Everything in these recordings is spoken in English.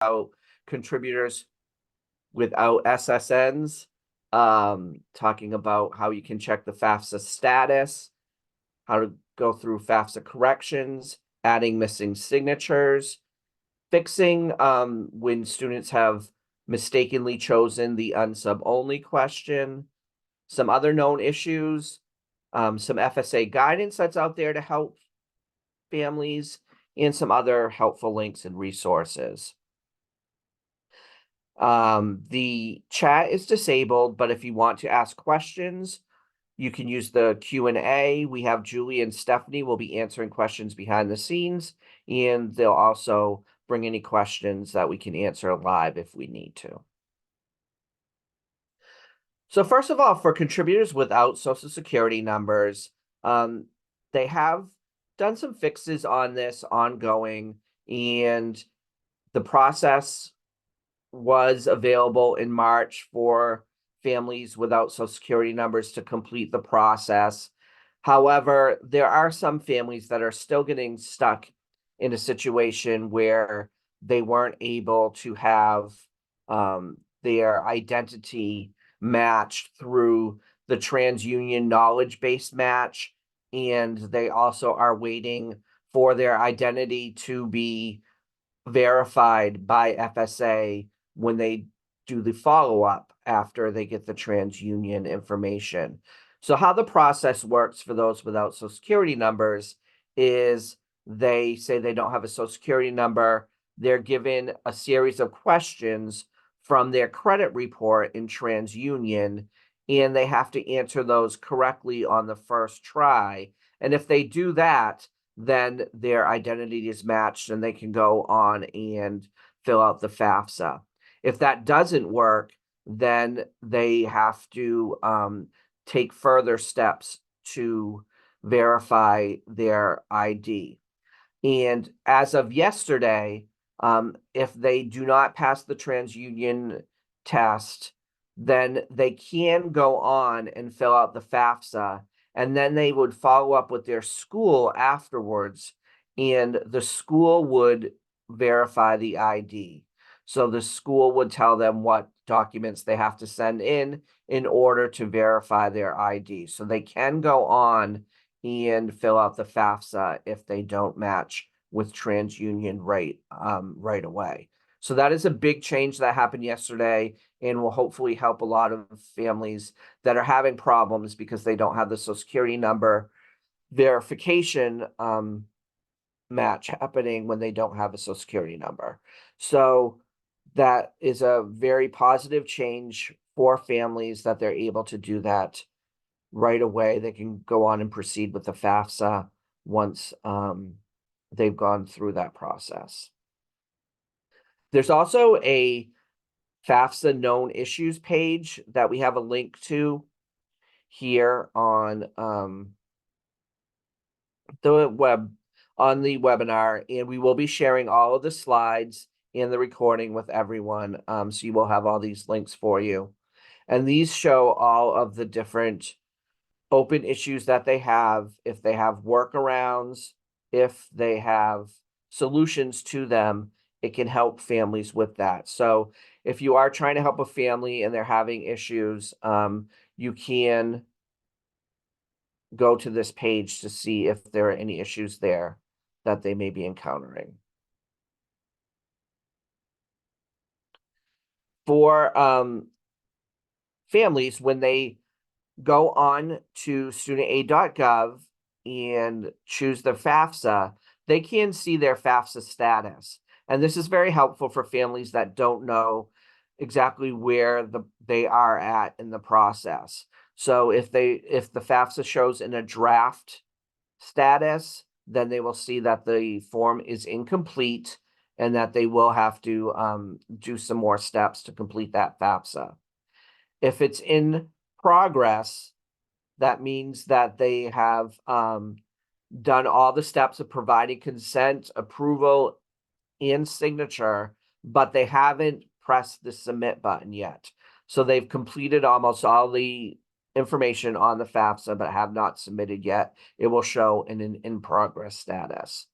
about contributors without SSNs, talking about how you can check the FAFSA status, how to go through FAFSA corrections, adding missing signatures, fixing when students have mistakenly chosen the unsub only question, some other known issues, some FSA guidance that's out there to help families, and some other helpful links and resources. The chat is disabled, but if you want to ask questions, you can use the Q&A. We have Julie and Stephanie will be answering questions behind the scenes, and they'll also bring any questions that we can answer live if we need to. So first of all, for contributors without Social Security numbers, they have done some fixes on this ongoing, and the process was available in March for families without Social Security numbers to complete the process. However, there are some families that are still getting stuck in a situation where they weren't able to have their identity matched through the TransUnion knowledge base match, and they also are waiting for their identity to be verified by FSA when they do the follow-up after they get the TransUnion information. So how the process works for those without Social Security numbers is they say they don't have a Social Security number. They're given a series of questions from their credit report in TransUnion, and they have to answer those correctly on the first try. And if they do that, then their identity is matched and they can go on and fill out the FAFSA. If that doesn't work, then they have to take further steps to verify their ID. And as of yesterday, if they do not pass the TransUnion test, then they can go on and fill out the FAFSA, and then they would follow up with their school afterwards, and the school would verify the ID. So the school would tell them what documents they have to send in order to verify their ID. So they can go on and fill out the FAFSA if they don't match with TransUnion right away. So that is a big change that happened yesterday and will hopefully help a lot of families that are having problems because they don't have the Social Security number verification match happening when they don't have a Social Security number. So that is a very positive change for families that they're able to do that right away. They can go on and proceed with the FAFSA once they've gone through that process. There's also a FAFSA known issues page that we have a link to here on the webinar, and we will be sharing all of the slides and the recording with everyone. So you will have all these links for you. And these show all of the different open issues that they have, if they have workarounds, if they have solutions to them, it can help families with that. So if you are trying to help a family and they're having issues, you can go to this page to see if there are any issues there that they may be encountering. For families, when they go on to studentaid.gov and choose their FAFSA, they can see their FAFSA status. And this is very helpful for families that don't know exactly where they are at in the process. So if the FAFSA shows in a draft status, then they will see that the form is incomplete and that they will have to do some more steps to complete that FAFSA. If it's in progress, that means that they have done all the steps of providing consent, approval, and signature, but they haven't pressed the submit button yet. So they've completed almost all the information on the FAFSA, but have not submitted yet. It will show in an in progress status.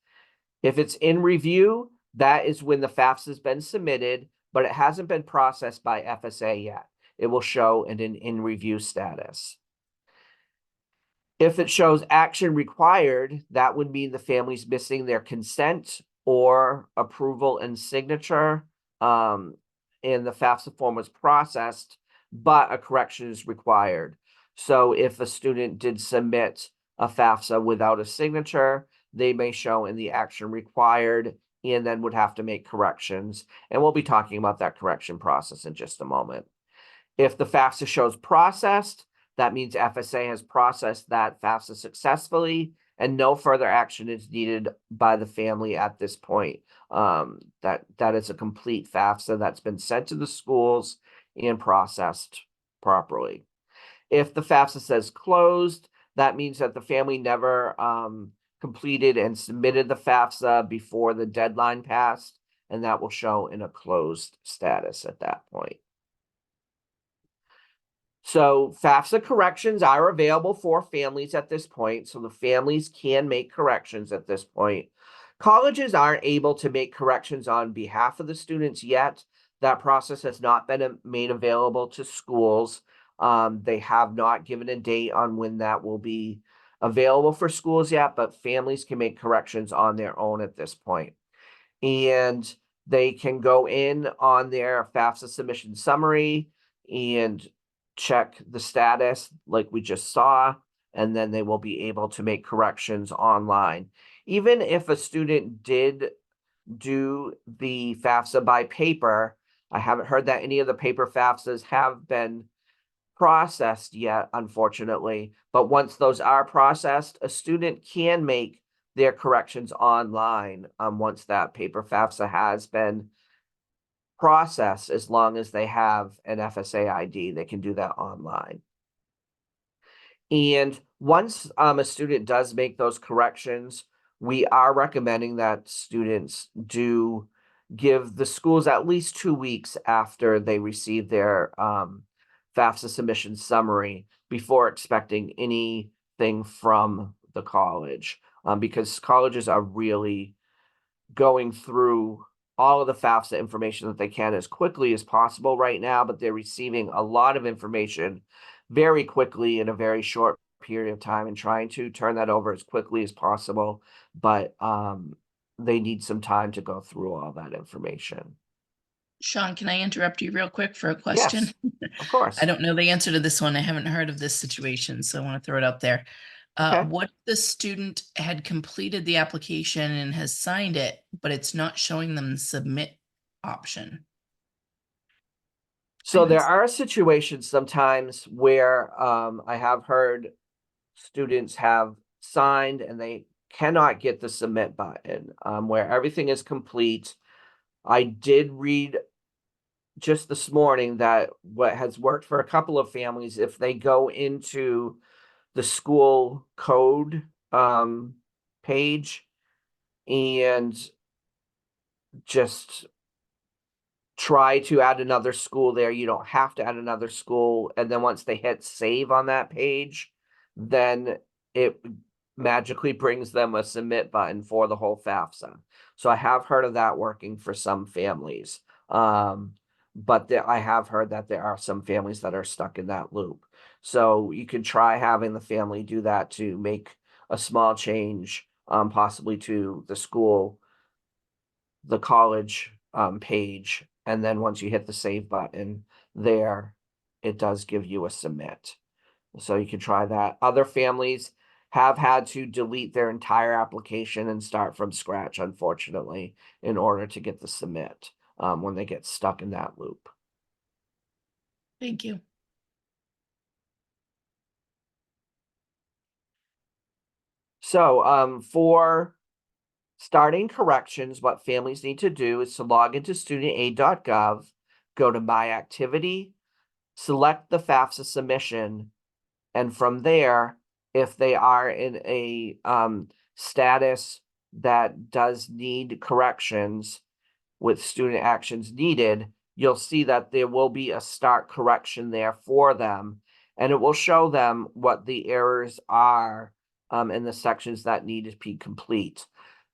If it's in review, that is when the FAFSA has been submitted, but it hasn't been processed by FSA yet. It will show in review status. If it shows action required, that would mean the family's missing their consent or approval and signature, and the FAFSA form was processed, but a correction is required. So if a student did submit a FAFSA without a signature, they may show in the action required and then would have to make corrections. And we'll be talking about that correction process in just a moment. If the FAFSA shows processed, that means FSA has processed that FAFSA successfully and no further action is needed by the family at this point. That is a complete FAFSA that's been sent to the schools and processed properly. If the FAFSA says closed, that means that the family never completed and submitted the FAFSA before the deadline passed, and that will show in a closed status at that point. So FAFSA corrections are available for families at this point, so the families can make corrections at this point. Colleges aren't able to make corrections on behalf of the students yet. That process has not been made available to schools. They have not given a date on when that will be available for schools yet, but families can make corrections on their own at this point. And they can go in on their FAFSA submission summary and check the status like we just saw, and then they will be able to make corrections online. Even if a student did do the FAFSA by paper, I haven't heard that any of the paper FAFSAs have been processed yet, unfortunately. But once those are processed, a student can make their corrections online once that paper FAFSA has been processed. As long as they have an FSA ID, they can do that online. And once a student does make those corrections, we are recommending that students do give the schools at least 2 weeks after they receive their FAFSA submission summary before expecting anything from the college, because colleges are really going through all of the FAFSA information that they can as quickly as possible right now, but they're receiving a lot of information very quickly in a very short period of time and trying to turn that over as quickly as possible. But they need some time to go through all that information. Sean, can I interrupt you real quick for a question? Yes, of course. I don't know the answer to this one. I haven't heard of this situation, so I want to throw it out there. Okay. What if the student had completed the application and has signed it, but it's not showing them the submit option? So there are situations sometimes where I have heard students have signed and they cannot get the submit button, where everything is complete. I did read just this morning that what has worked for a couple of families, if they go into the school code page and just try to add another school there, you don't have to add another school. And then once they hit save on that page, then it magically brings them a submit button for the whole FAFSA. So I have heard of that working for some families. But I have heard that there are some families that are stuck in that loop. So you can try having the family do that to make a small change, possibly to the school, the college page. And then once you hit the save button there, it does give you a submit. So you can try that. Other families have had to delete their entire application and start from scratch, unfortunately, in order to get the submit when they get stuck in that loop. Thank you. So for starting corrections, what families need to do is to log into studentaid.gov, go to My Activity, select the FAFSA submission, and from there, if they are in a status that does need corrections with student actions needed, you'll see that there will be a start correction there for them, and it will show them what the errors are in the sections that need to be complete.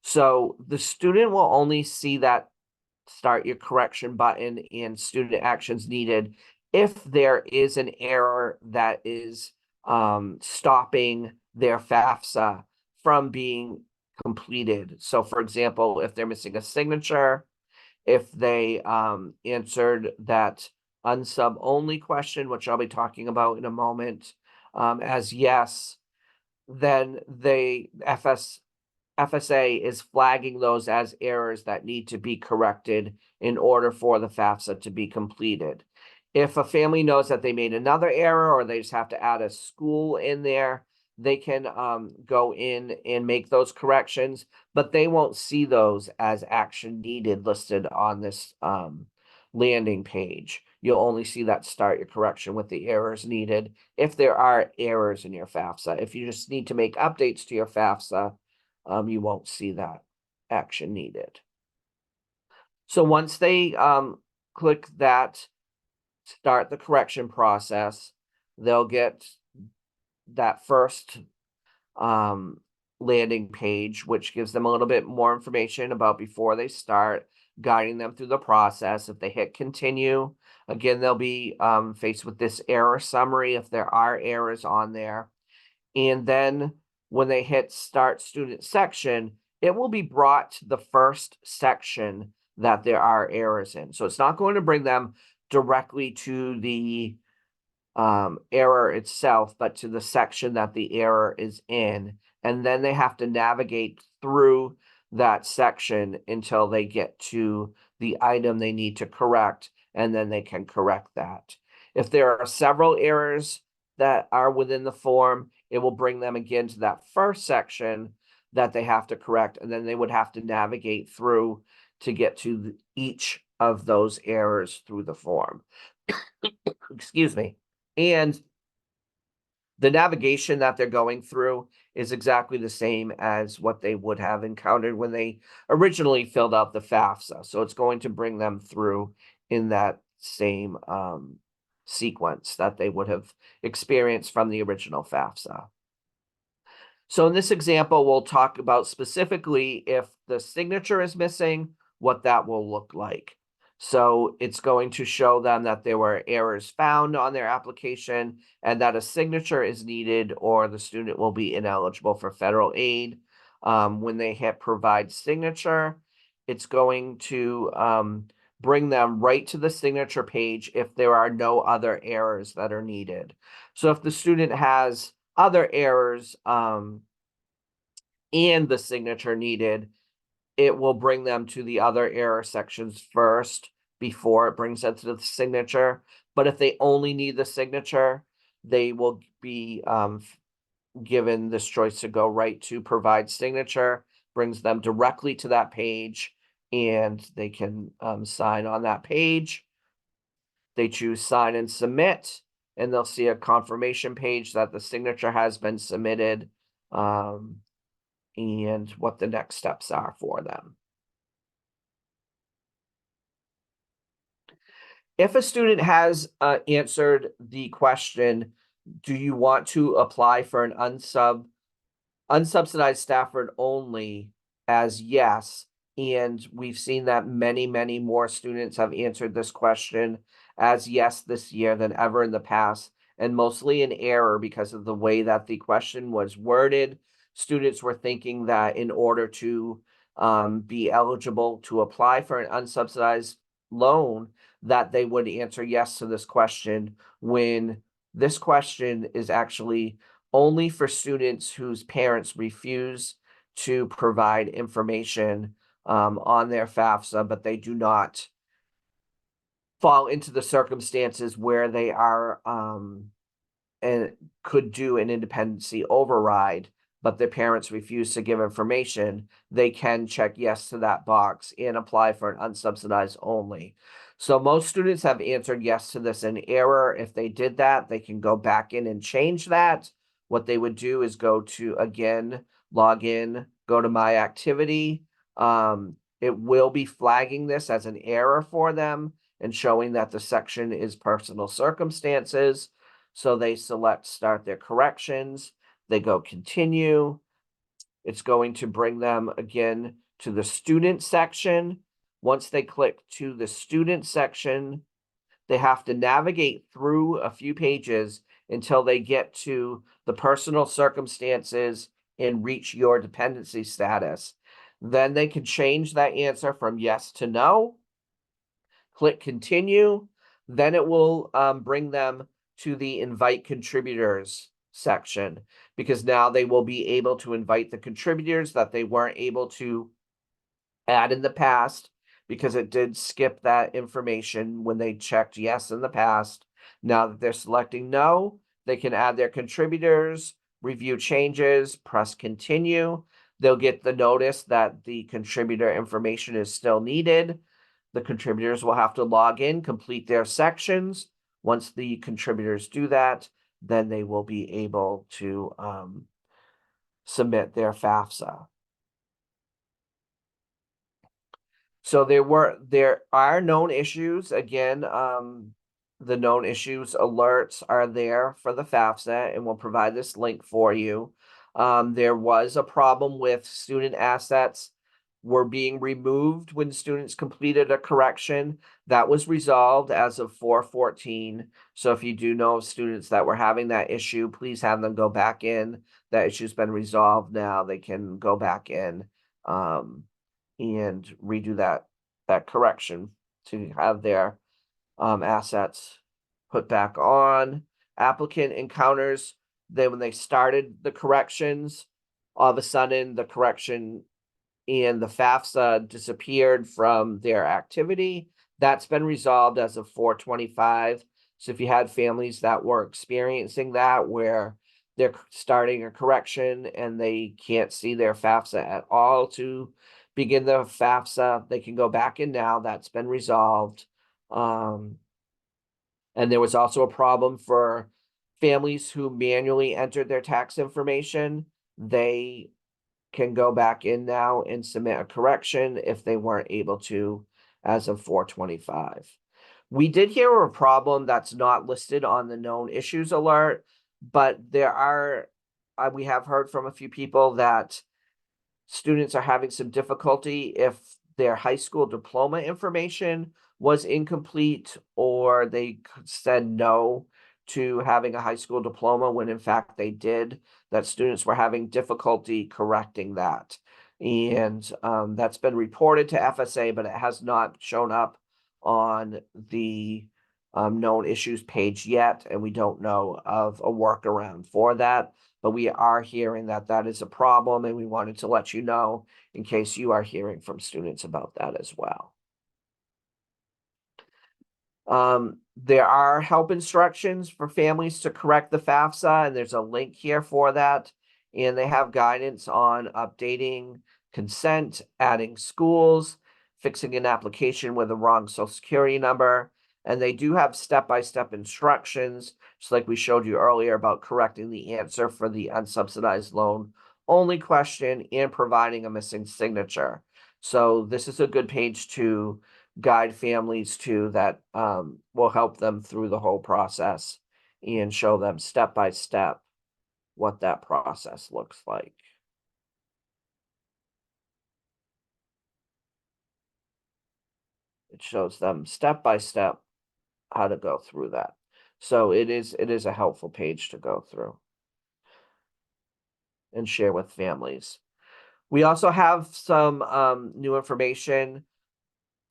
So the student will only see that start your correction button and student actions needed if there is an error that is stopping their FAFSA from being completed. So for example, if they're missing a signature, if they answered that unsub only question, which I'll be talking about in a moment, as yes, then FSA is flagging those as errors that need to be corrected in order for the FAFSA to be completed. If a family knows that they made another error or they just have to add a school in there, they can go in and make those corrections, but they won't see those as action needed listed on this landing page. You'll only see that start your correction with the errors needed if there are errors in your FAFSA. If you just need to make updates to your FAFSA, you won't see that action needed. So once they click that start the correction process, they'll get that first landing page, which gives them a little bit more information about before they start, guiding them through the process. If they hit continue, again, they'll be faced with this error summary if there are errors on there. And then when they hit start student section, it will be brought to the first section that there are errors in. So it's not going to bring them directly to the error itself, but to the section that the error is in. And then they have to navigate through that section until they get to the item they need to correct, and then they can correct that. If there are several errors that are within the form, it will bring them again to that first section that they have to correct, and then they would have to navigate through to get to each of those errors through the form. Excuse me. And the navigation that they're going through is exactly the same as what they would have encountered when they originally filled out the FAFSA. So it's going to bring them through in that same sequence that they would have experienced from the original FAFSA. So in this example, we'll talk about specifically if the signature is missing, what that will look like. So it's going to show them that there were errors found on their application and that a signature is needed or the student will be ineligible for federal aid. When they hit provide signature, it's going to bring them right to the signature page if there are no other errors that are needed. So if the student has other errors and the signature needed, it will bring them to the other error sections first before it brings them to the signature. But if they only need the signature, they will be given this choice to go right to provide signature, brings them directly to that page, and they can sign on that page. They choose sign and submit, and they'll see a confirmation page that the signature has been submitted, and what the next steps are for them. If a student has answered the question, do you want to apply for an unsubsidized Stafford only, as yes, and we've seen that many more students have answered this question as yes this year than ever in the past, and mostly in error because of the way that the question was worded. Students were thinking that in order to be eligible to apply for an unsubsidized loan, that they would answer yes to this question, when this question is actually only for students whose parents refuse to provide information on their FAFSA, but they do not fall into the circumstances where they are and could do an independency override, but their parents refuse to give information. They can check yes to that box and apply for an unsubsidized only. So most students have answered yes to this in error. If they did that, they can go back in and change that. What they would do is go to, again, log in, go to my activity. It will be flagging this as an error for them and showing that the section is personal circumstances. So they select start their corrections, they go continue, It's going to bring them again to the student section. Once they click to the student section, they have to navigate through a few pages until they get to the personal circumstances and reach your dependency status. Then they can change that answer from yes to no. Click continue. Then it will bring them to the invite contributors section, because now they will be able to invite the contributors that they weren't able to add in the past, because it did skip that information when they checked yes in the past. Now that they're selecting no, they can add their contributors, review changes, press continue. They'll get the notice that the contributor information is still needed. The contributors will have to log in, complete their sections. Once the contributors do that, then they will be able to submit their FAFSA. So there are known issues. Again, the known issues alerts are there for the FAFSA, and we'll provide this link for you. There was a problem with student assets were being removed when students completed a correction. That was resolved as of 4/14. So if you do know of students that were having that issue, please have them go back in. That issue's been resolved now. They can go back in and redo that correction to have their assets put back on. Applicant encounters when they started the corrections, all of a sudden the correction and the FAFSA disappeared from their activity. That's been resolved as of 4/25. So if you had families that were experiencing that, where they're starting a correction and they can't see their FAFSA at all to begin the FAFSA, they can go back in now. That's been resolved. And there was also a problem for families who manually entered their tax information. They can go back in now and submit a correction if they weren't able to as of 4/25. We did hear a problem that's not listed on the known issues alert, but there are, we have heard from a few people that students are having some difficulty if their high school diploma information was incomplete, or they said no to having a high school diploma when in fact they did, that students were having difficulty correcting that. And that's been reported to FSA, but it has not shown up on the known issues page yet, and we don't know of a workaround for that. But we are hearing that that is a problem, and we wanted to let you know in case you are hearing from students about that as well. There are help instructions for families to correct the FAFSA, and there's a link here for that. And they have guidance on updating consent, adding schools, fixing an application with a wrong social security number. And they do have step-by-step instructions, just like we showed you earlier, about correcting the answer for the unsubsidized loan only question and providing a missing signature. So this is a good page to guide families to, that will help them through the whole process and show them step by step what that process looks like. It shows them step by step how to go through that. So it is a helpful page to go through and share with families. We also have some new information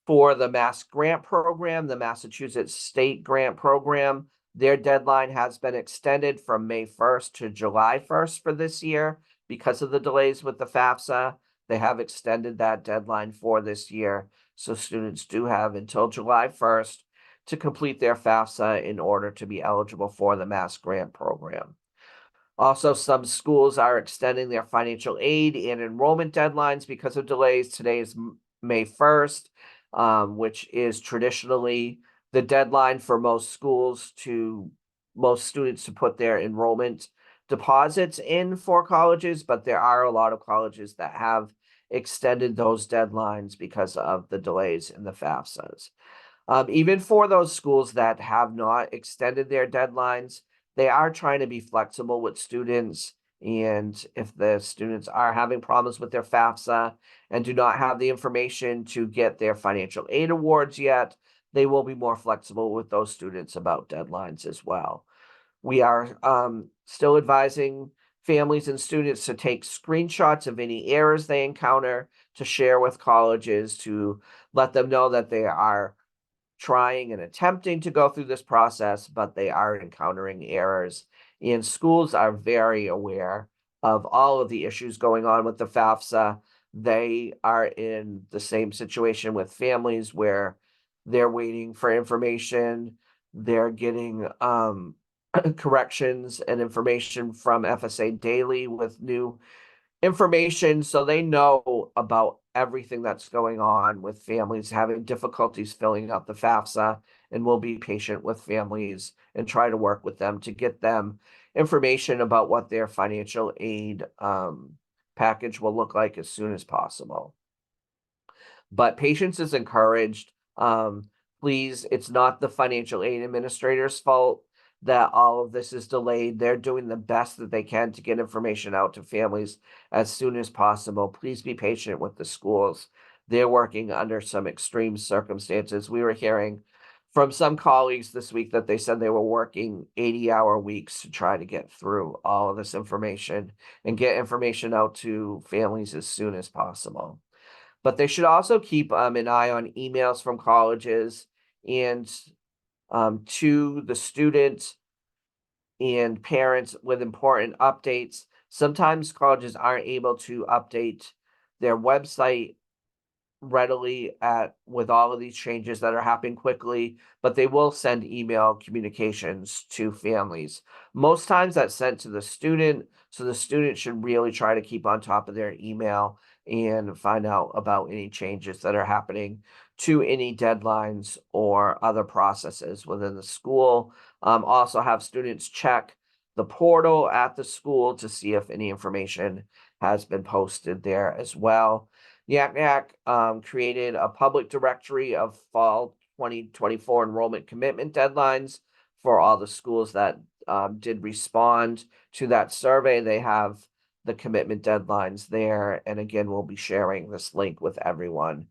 for the Mass Grant Program, the Massachusetts State Grant Program. Their deadline has been extended from May 1st to July 1st for this year because of the delays with the FAFSA. They have extended that deadline for this year. So students do have until July 1st to complete their FAFSA in order to be eligible for the Mass Grant Program. Also, some schools are extending their financial aid and enrollment deadlines because of delays. Today is May 1st, which is traditionally the deadline for most schools most students to put their enrollment deposits in for colleges, but there are a lot of colleges that have extended those deadlines because of the delays in the FAFSAs. Even for those schools that have not extended their deadlines, they are trying to be flexible with students And if the students are having problems with their FAFSA and do not have the information to get their financial aid awards yet, they will be more flexible with those students about deadlines as well. We are still advising families and students to take screenshots of any errors they encounter to share with colleges to let them know that they are trying and attempting to go through this process, but they are encountering errors. And schools are very aware of all of the issues going on with the FAFSA. They are in the same situation with families where they're waiting for information. They're getting corrections and information from FSA daily with new information, so they know about everything that's going on with families having difficulties filling out the FAFSA, and we'll be patient with families and try to work with them to get them information about what their financial aid package will look like as soon as possible. But patience is encouraged. Please, it's not the financial aid administrator's fault that all of this is delayed. They're doing the best that they can to get information out to families as soon as possible. Please be patient with the schools. They're working under some extreme circumstances. We were hearing from some colleagues this week that they said they were working 80-hour weeks to try to get through all of this information and get information out to families as soon as possible. But they should also keep an eye on emails from colleges and to the student and parents with important updates. Sometimes colleges aren't able to update their website readily with all of these changes that are happening quickly, but they will send email communications to families. Most times that's sent to the student, so the student should really try to keep on top of their email and find out about any changes that are happening to any deadlines or other processes within the school. Also have students check the portal at the school to see if any information has been posted there as well. Yak created a public directory of fall 2024 enrollment commitment deadlines for all the schools that did respond to that survey. They have the commitment deadlines there. And again, we'll be sharing this link with everyone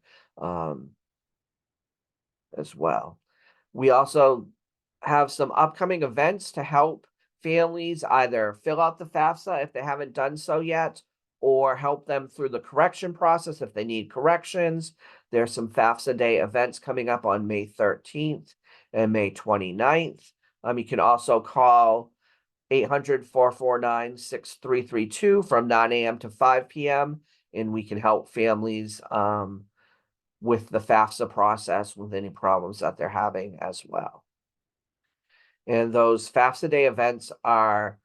as well. We also have some upcoming events to help families either fill out the FAFSA if they haven't done so yet, or help them through the correction process if they need corrections. There's some FAFSA Day events coming up on May 13th and May 29th. You can also call 800-449-6332 from 9 a.m. to 5 p.m. and we can help families with the FAFSA process with any problems that they're having as well. And those FAFSA Day events are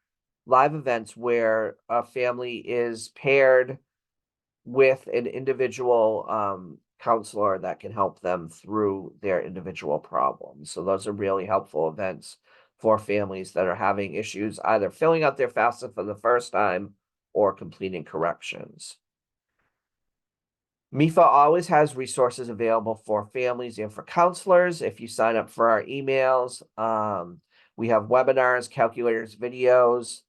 live events where a family is paired with an individual counselor that can help them through their individual problems. So those are really helpful events for families that are having issues either filling out their FAFSA for the first time or completing corrections. MEFA always has resources available for families and for counselors. If you sign up for our emails, we have webinars, calculators, videos,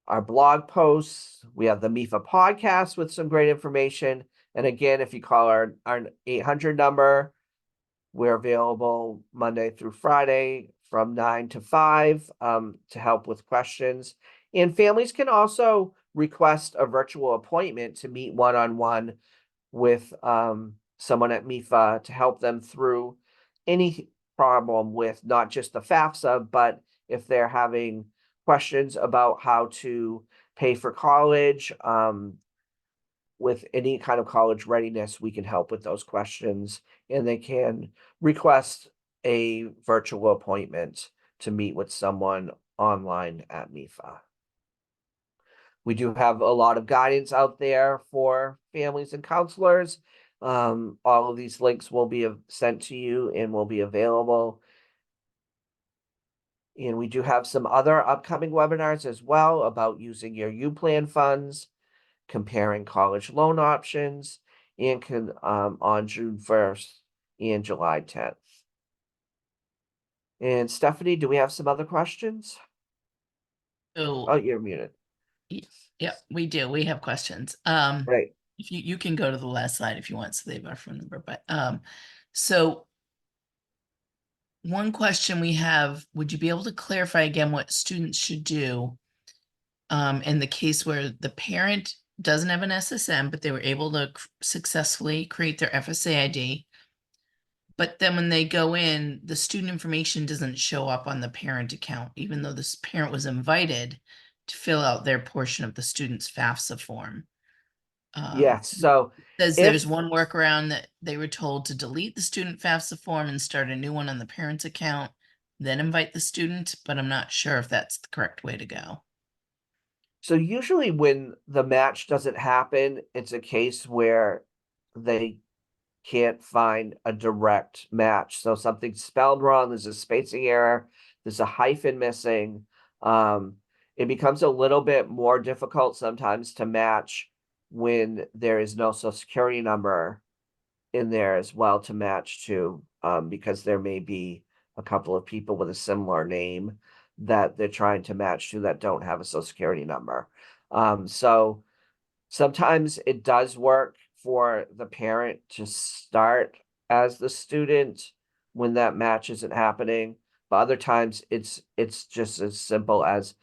our blog posts. We have the MEFA podcast with some great information. And again, if you call our 800 number, we're available Monday through Friday from 9 to 5 to help with questions. And families can also request a virtual appointment to meet one-on-one with someone at MEFA to help them through any problem with not just the FAFSA, but if they're having questions about how to pay for college, with any kind of college readiness, we can help with those questions, and they can request a virtual appointment to meet with someone online at MEFA. We do have a lot of guidance out there for families and counselors. All of these links will be sent to you and will be available. And we do have some other upcoming webinars as well about using your U-Plan funds, comparing college loan options, and on June 1st and July 10th. And Stephanie, do we have some other questions? So Oh, you're muted. Yeah, we do. We have questions. Right. If you can go to the last slide if you want, so they have our phone number, but, so one question we have, would you be able to clarify again what students should do in the case where the parent doesn't have an SSM, but they were able to successfully create their FSA ID? But then when they go in, the student information doesn't show up on the parent account, even though this parent was invited to fill out their portion of the student's FAFSA form. Yes. So Says there's if one workaround that they were told to delete the student FAFSA form and start a new one on the parent's account, then invite the student, but I'm not sure if that's the correct way to go. So usually when the match doesn't happen, it's a case where they can't find a direct match. So something's spelled wrong, there's a spacing error, there's a hyphen missing. It becomes a little bit more difficult sometimes to match when there is no social security number in there as well to match to, because there may be a couple of people with a similar name that they're trying to match to that don't have a social security number. So sometimes it does work for the parent to start as the student when that match isn't happening, but other times it's just as simple as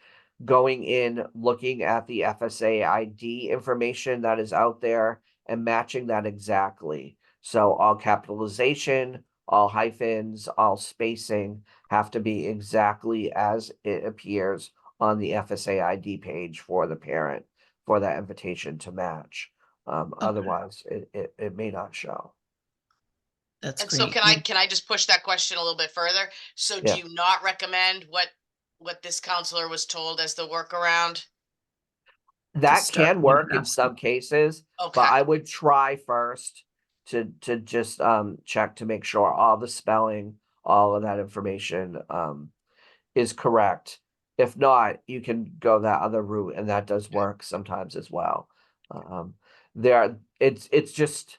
going in, looking at the FSA ID information that is out there and matching that exactly. So all capitalization, all hyphens, all spacing have to be exactly as it appears on the FSA ID page for the parent for that invitation to match. Okay, Otherwise, it may not show. that's And so great. can I just push that question a little bit further? So do Yeah, you not recommend what this counselor was told as the workaround? To that start can a new work in FAFSA. some cases, but Okay. I would try first to just check to make sure all the spelling, all of that information is correct. If not, you can go that other route, and that does work sometimes as well. Um, it's just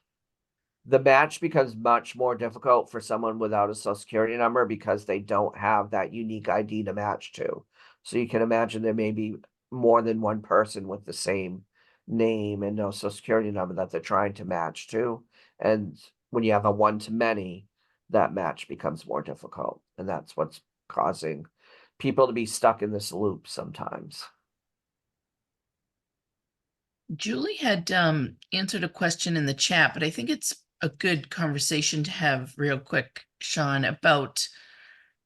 the match becomes much more difficult for someone without a social security number because they don't have that unique ID to match to. So you can imagine there may be more than one person with the same name and no social security number that they're trying to match to. And when you have a one to many, that match becomes more difficult. And that's what's causing people to be stuck in this loop sometimes. Julie had answered a question in the chat, but I think it's a good conversation to have real quick, Sean, about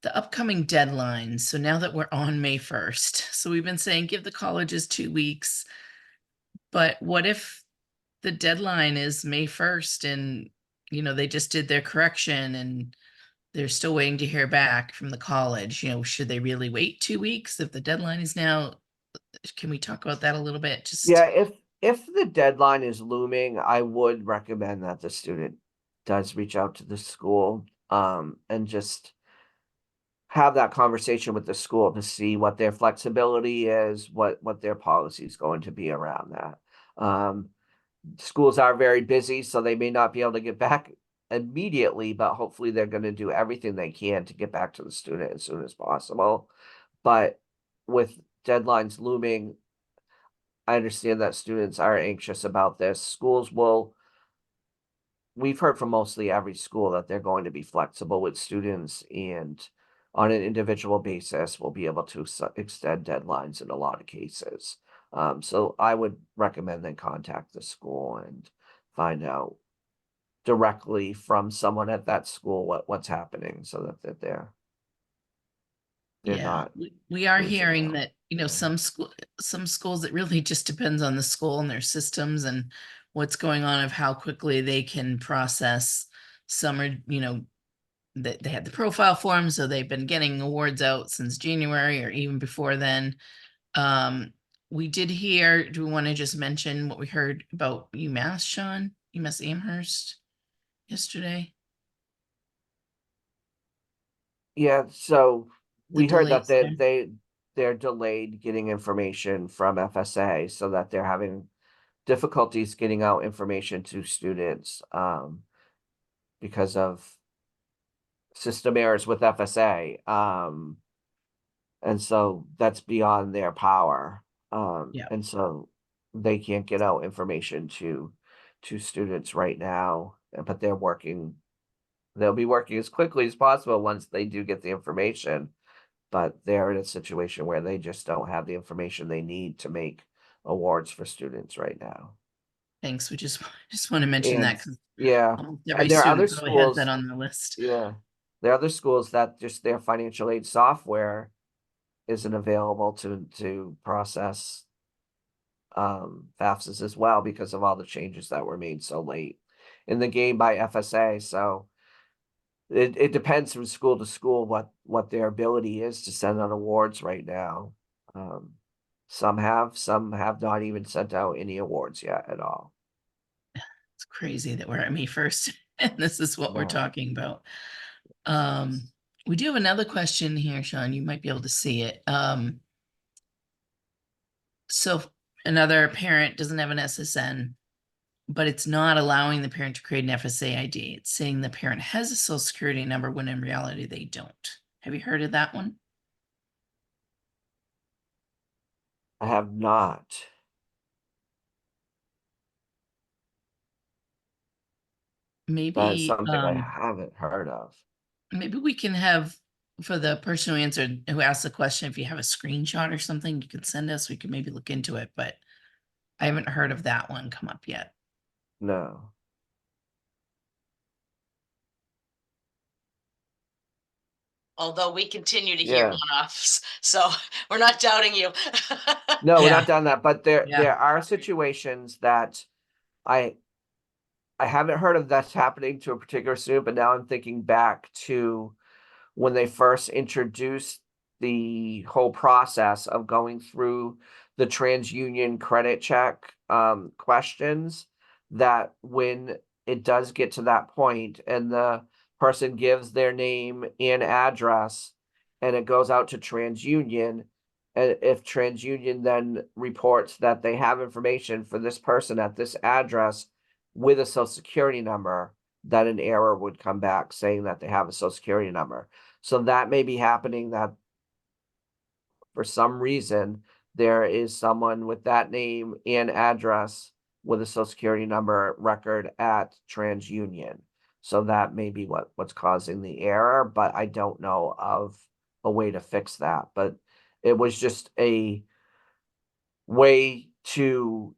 the upcoming deadlines. So now that we're on May 1st, so we've been saying give the colleges 2 weeks, but what if the deadline is May 1st and they just did their correction and they're still waiting to hear back from the college? Should they really wait 2 weeks if the deadline is now? Can we talk about that a little bit? Yeah, Just if the deadline is looming, I would recommend that the student does reach out to the school, and just have that conversation with the school to see what their flexibility is, what their policy is going to be around that. Schools are very busy, so they may not be able to get back immediately, but hopefully they're going to do everything they can to get back to the student as soon as possible. But with deadlines looming, I understand that students are anxious about this. We've heard from mostly every school that they're going to be flexible with students and on an individual basis, will be able to extend deadlines in a lot of cases. So I would recommend they contact the school and find out directly from someone at that school what's happening so that they're yeah, not we are losing hearing out. that, Yeah. some schools, it really just depends on the school and their systems and what's going on of how quickly they can process. Some are, that they had the profile form, so they've been getting awards out since January or even before then. We did hear, do we want to just mention what we heard about UMass, Sean? UMass Amherst yesterday? Yeah, so The we heard that delays there. they're delayed getting information from FSA so that they're having difficulties getting out information to students because of system errors with FSA. And so that's beyond their power. Yeah. And so they can't get out information to students right now, but they'll be working as quickly as possible once they do get the information, but they're in a situation where they just don't have the information they need to make awards for students right now. Thanks. We just just want to mention And that because yeah, almost and every there are other student probably has that schools, on their list. yeah, there are other schools that just their financial aid software isn't available to process FAFSAs as well because of all the changes that were made so late in the game by FSA. So it depends from school to school what their ability is to send out awards right now. Um, some have not even sent out any awards yet at all. It's crazy that we're at May 1st and this is what we're No. talking about. We do have another question here, Sean. You might be able to see it. So if another parent doesn't have an SSN, but it's not allowing the parent to create an FSA ID. It's saying the parent has a social security number when in reality they don't. Have you heard of that one? I have not. That is Maybe something I haven't heard of. maybe we can have for the person who answered who asked the question, if you have a screenshot or something, you could send us. We could maybe look into it, but I haven't heard of that one come up yet. No. Although we continue to hear Yeah. one-offs, so we're not doubting you. No, we're Yeah. not done that, but Yeah. there are situations that I I haven't heard of that happening to a particular student, but now I'm thinking back to when they first introduced the whole process of going through the TransUnion credit check questions, that when it does get to that point and the person gives their name and address and it goes out to TransUnion, and if TransUnion then reports that they have information for this person at this address with a social security number, that an error would come back saying that they have a social security number. So that may be happening, that for some reason there is someone with that name and address with a social security number record at TransUnion. So that may be what's causing the error, but I don't know of a way to fix that. But it was just a way to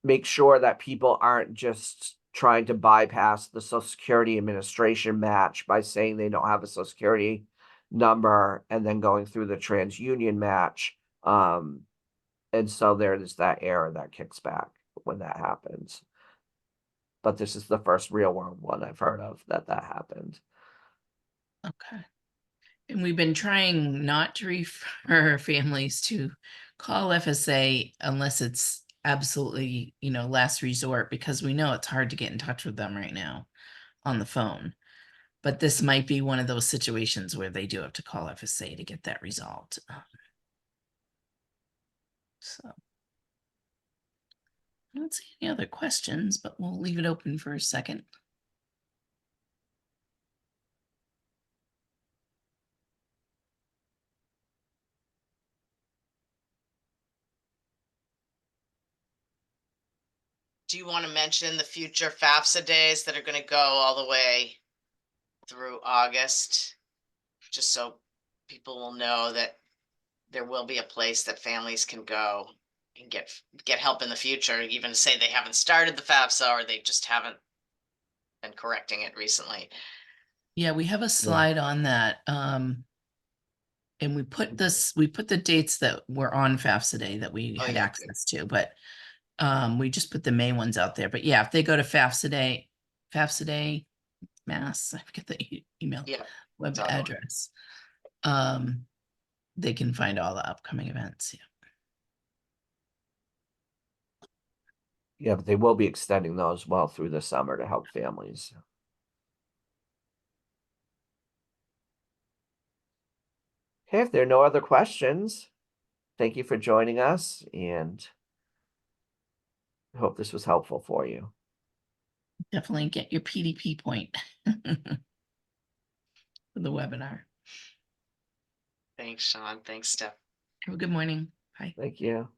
make sure that people aren't just trying to bypass the Social Security Administration match by saying they don't have a Social Security number and then going through the TransUnion match. And so there's that error that kicks back when that happens. But this is the first real world one I've heard of that happened. Okay. And we've been trying not to refer families to call FSA unless it's absolutely, last resort, because we know it's hard to get in touch with them right now on the phone. But this might be one of those situations where they do have to call FSA to get that resolved. So I don't see any other questions, but we'll leave it open for a second. Do you want to mention the future FAFSA days that are going to go all the way through August? Just so people will know that there will be a place that families can go and get help in the future, even to say they haven't started the FAFSA or they just haven't been correcting it recently. Yeah, we have a slide on that. And we put the dates that were on FAFSA Day that we Oh, had yeah, good. access to, but we just put the May ones out there. But yeah, if they go to FAFSA Day, Mass, I forget the email, Yeah. web .org. address. They can find all the upcoming events. Yeah. Yeah, but they will be extending those well through the summer to help families. Okay, if there are no other questions, thank you for joining us, and I hope this was helpful for you. Definitely get your PDP point for the webinar. Thanks, Sean. Thanks, Steph. Have a good morning. Bye. Thank you.